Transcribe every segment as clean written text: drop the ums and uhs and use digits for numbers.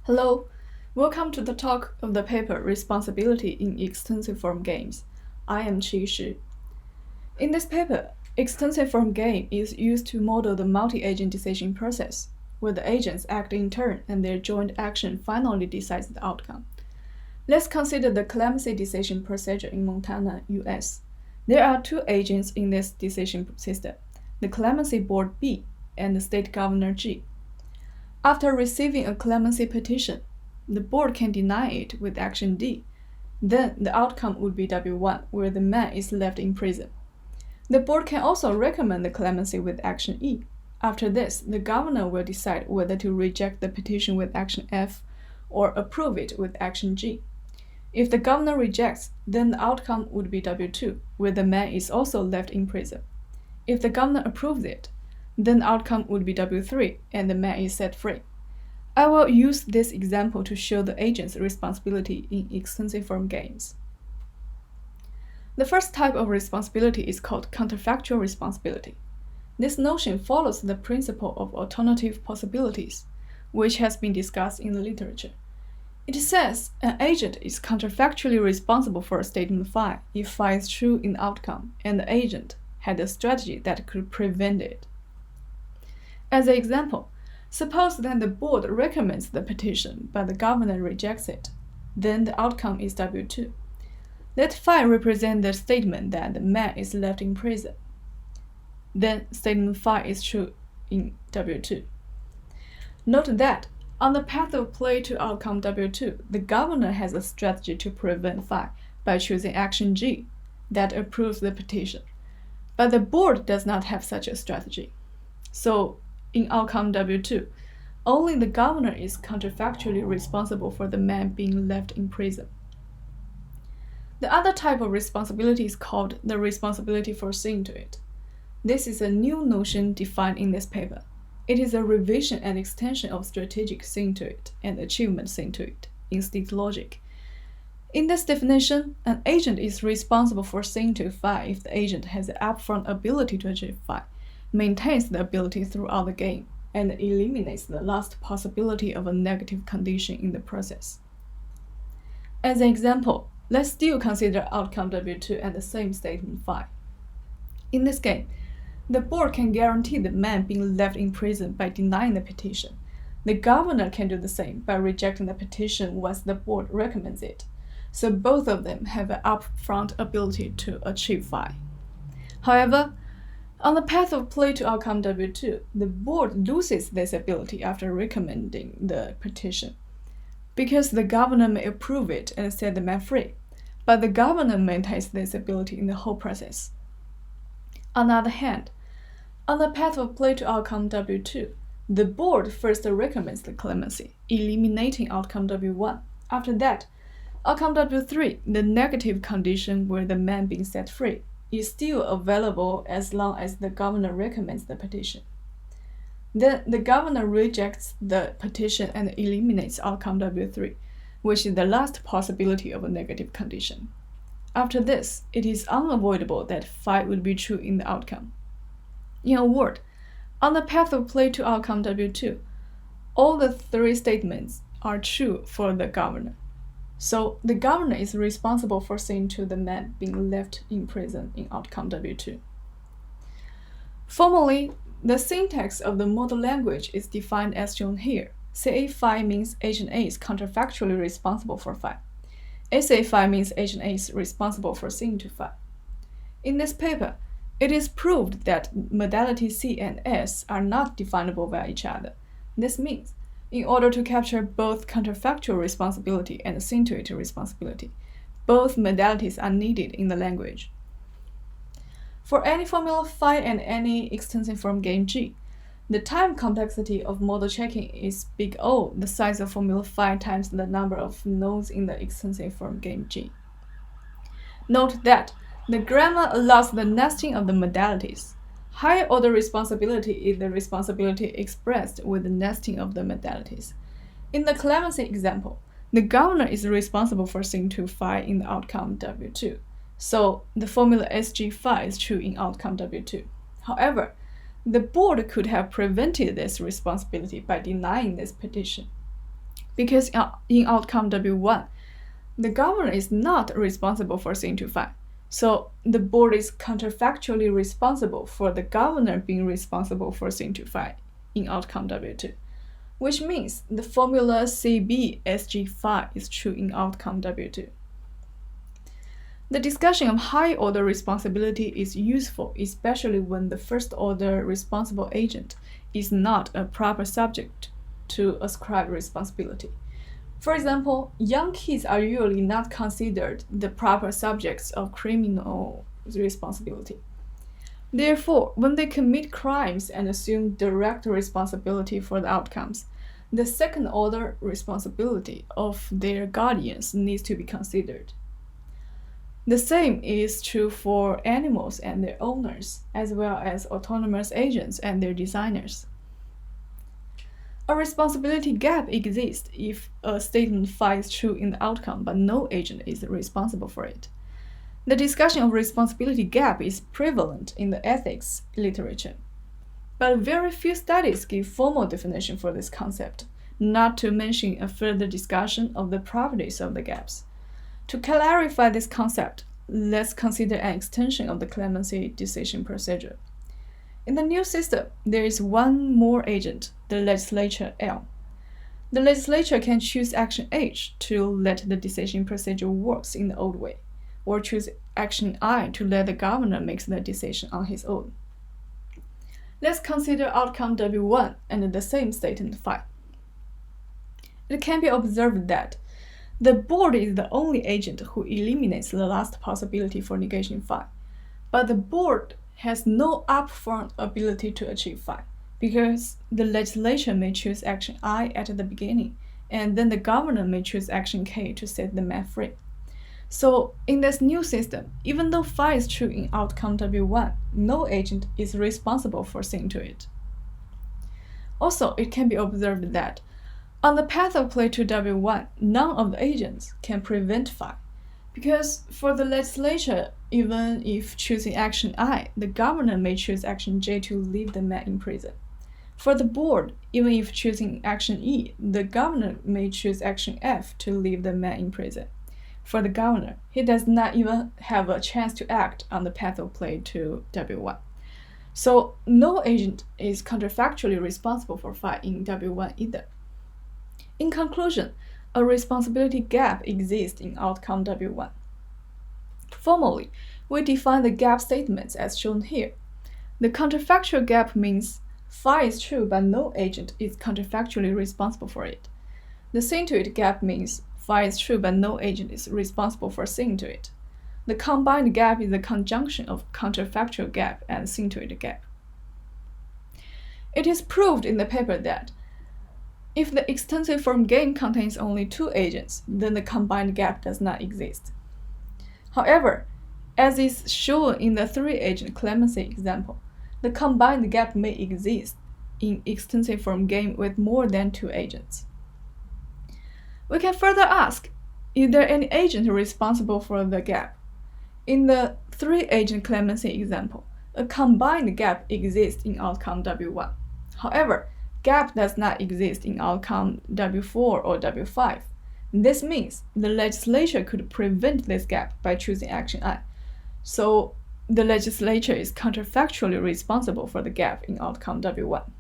Hello, welcome to the talk of the paper Responsibility in Extensive Form Games. I am Qi Shi. In this paper, extensive form game is used to model the multi-agent decision process, where the agents act in turn and their joint action finally decides the outcome. Let's consider the clemency decision procedure in Montana, US. There are two agents in this decision system, the clemency board B and the state governor G. After receiving a clemency petition, the board can deny it with action D. Then the outcome would be W1, where the man is left in prison. The board can also recommend the clemency with action E. After this, the governor will decide whether to reject the petition with action F or approve it with action G. If the governor rejects, then the outcome would be W2, where the man is also left in prison. If the governor approves it, then the outcome would be W3 and the man is set free. I will use this example to show the agent's responsibility in extensive form games. The first type of responsibility is called counterfactual responsibility. This notion follows the principle of alternative possibilities, which has been discussed in the literature. It says an agent is counterfactually responsible for a statement phi if phi is true in the outcome and the agent had a strategy that could prevent it. As an example, suppose that the board recommends the petition but the governor rejects it. Then the outcome is W2. Let phi represent the statement that the man is left in prison. Then statement phi is true in W2. Note that on the path of play to outcome W2, the governor has a strategy to prevent phi by choosing action G that approves the petition. But the board does not have such a strategy. So in outcome W2, only the governor is counterfactually responsible for the man being left in prison. The other type of responsibility is called the responsibility for seeing to it. This is a new notion defined in this paper. It is a revision and extension of strategic seeing to it and achievement seeing to it in state logic. In this definition, an agent is responsible for seeing to phi if the agent has the upfront ability to achieve phi, maintains the ability throughout the game, and eliminates the last possibility of a negative condition in the process. As an example, let's still consider outcome W2 and the same statement phi. In this game, the board can guarantee the man being left in prison by denying the petition. The governor can do the same by rejecting the petition once the board recommends it. So both of them have an upfront ability to achieve phi. However, on the path of play to outcome W2, the board loses this ability after recommending the petition, because the governor may approve it and set the man free, but the governor maintains this ability in the whole process. On the other hand, on the path of play to outcome W2, the board first recommends the clemency, eliminating outcome W1. After that, outcome W3, the negative condition where the man being set free, is still available as long as the governor recommends the petition. Then the governor rejects the petition and eliminates outcome W3, which is the last possibility of a negative condition. After this, it is unavoidable that phi would be true in the outcome. In a word, on the path of play to outcome W2, all the three statements are true for the governor. So the governor is responsible for seeing to the man being left in prison in outcome W2. Formally, the syntax of the model language is defined as shown here. CA phi means agent A is counterfactually responsible for phi. SA phi means agent A is responsible for seeing to phi. In this paper, it is proved that modality C and S are not definable by each other. This means, in order to capture both counterfactual responsibility and seeing to it responsibility, both modalities are needed in the language. For any formula phi and any extensive form game G, the time complexity of model checking is big O, the size of formula phi times the number of nodes in the extensive form game G. Note that the grammar allows the nesting of the modalities. Higher order responsibility is the responsibility expressed with the nesting of the modalities. In the clemency example, the governor is responsible for seeing to phi in the outcome W2. So the formula SG phi is true in outcome W2. However, the board could have prevented this responsibility by denying this petition. because in outcome W1, the governor is not responsible for seeing to phi. So the board is counterfactually responsible for the governor being responsible for seeing to phi in outcome W2, which means the formula CB SG phi is true in outcome W2. The discussion of high-order responsibility is useful, especially when the first-order responsible agent is not a proper subject to ascribe responsibility. For example, young kids are usually not considered the proper subjects of criminal responsibility. Therefore, when they commit crimes and assume direct responsibility for the outcomes, the second-order responsibility of their guardians needs to be considered. The same is true for animals and their owners, as well as autonomous agents and their designers. A responsibility gap exists if a statement phi is true in the outcome, but no agent is responsible for it. The discussion of responsibility gap is prevalent in the ethics literature, but very few studies give formal definition for this concept, not to mention a further discussion of the properties of the gaps. To clarify this concept, let's consider an extension of the clemency decision procedure. In the new system, there is one more agent, the legislature L. The legislature can choose action H to let the decision procedure works in the old way, or choose action I to let the governor make the decision on his own. Let's consider outcome W1 and the same statement phi. It can be observed that the board is the only agent who eliminates the last possibility for negation phi, but the board has no upfront ability to achieve phi, because the legislature may choose action I at the beginning, and then the governor may choose action K to set the map free. So in this new system, even though phi is true in outcome W1, no agent is responsible for seeing to it. Also, it can be observed that on the path of play to W1, none of the agents can prevent phi, because for the legislature, even if choosing action I, the governor may choose action J to leave the man in prison. For the board, even if choosing action E, the governor may choose action F to leave the man in prison. For the governor, he does not even have a chance to act on the path of play to W1. So no agent is counterfactually responsible for phi in W1 either. In conclusion, a responsibility gap exists in outcome W1. Formally, we define the gap statements as shown here. The counterfactual gap means phi is true, but no agent is counterfactually responsible for it. The seeing to it gap means phi is true, but no agent is responsible for seeing to it. The combined gap is the conjunction of counterfactual gap and seeing to it gap. It is proved in the paper that if the extensive form game contains only two agents, then the combined gap does not exist. However, as is shown in the three-agent clemency example, the combined gap may exist in extensive form game with more than two agents. We can further ask, is there any agent responsible for the gap? In the three-agent clemency example, a combined gap exists in outcome W1. However, gap does not exist in outcome W4 or W5. This means the legislature could prevent this gap by choosing action I. So the legislature is counterfactually responsible for the gap in outcome W1.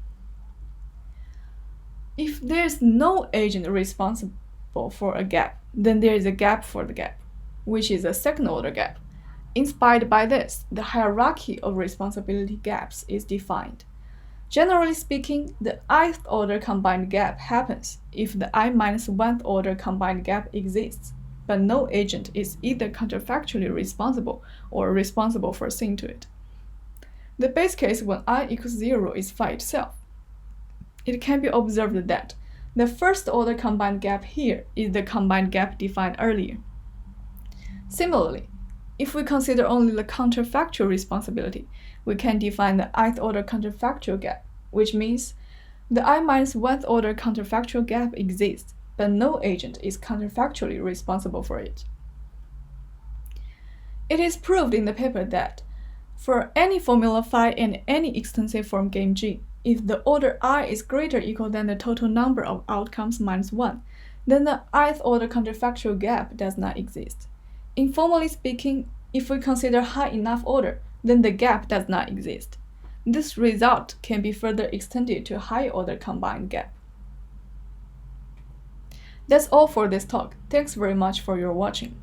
If there is no agent responsible for a gap, then there is a gap for the gap, which is a second-order gap. Inspired by this, the hierarchy of responsibility gaps is defined. Generally speaking, the ith order combined gap happens if the I-1th order combined gap exists, but no agent is either counterfactually responsible or responsible for seeing to it. The base case when I equals 0 is phi itself. It can be observed that the first order combined gap here is the combined gap defined earlier. Similarly, if we consider only the counterfactual responsibility, we can define the ith order counterfactual gap, which means the I-1th order counterfactual gap exists, but no agent is counterfactually responsible for it. It is proved in the paper that for any formula phi and any extensive form game G, if the order I is greater or equal than the total number of outcomes minus 1, then the ith order counterfactual gap does not exist. Informally speaking, if we consider high enough order, then the gap does not exist. This result can be further extended to high order combined gap. That's all for this talk. Thanks very much for your watching.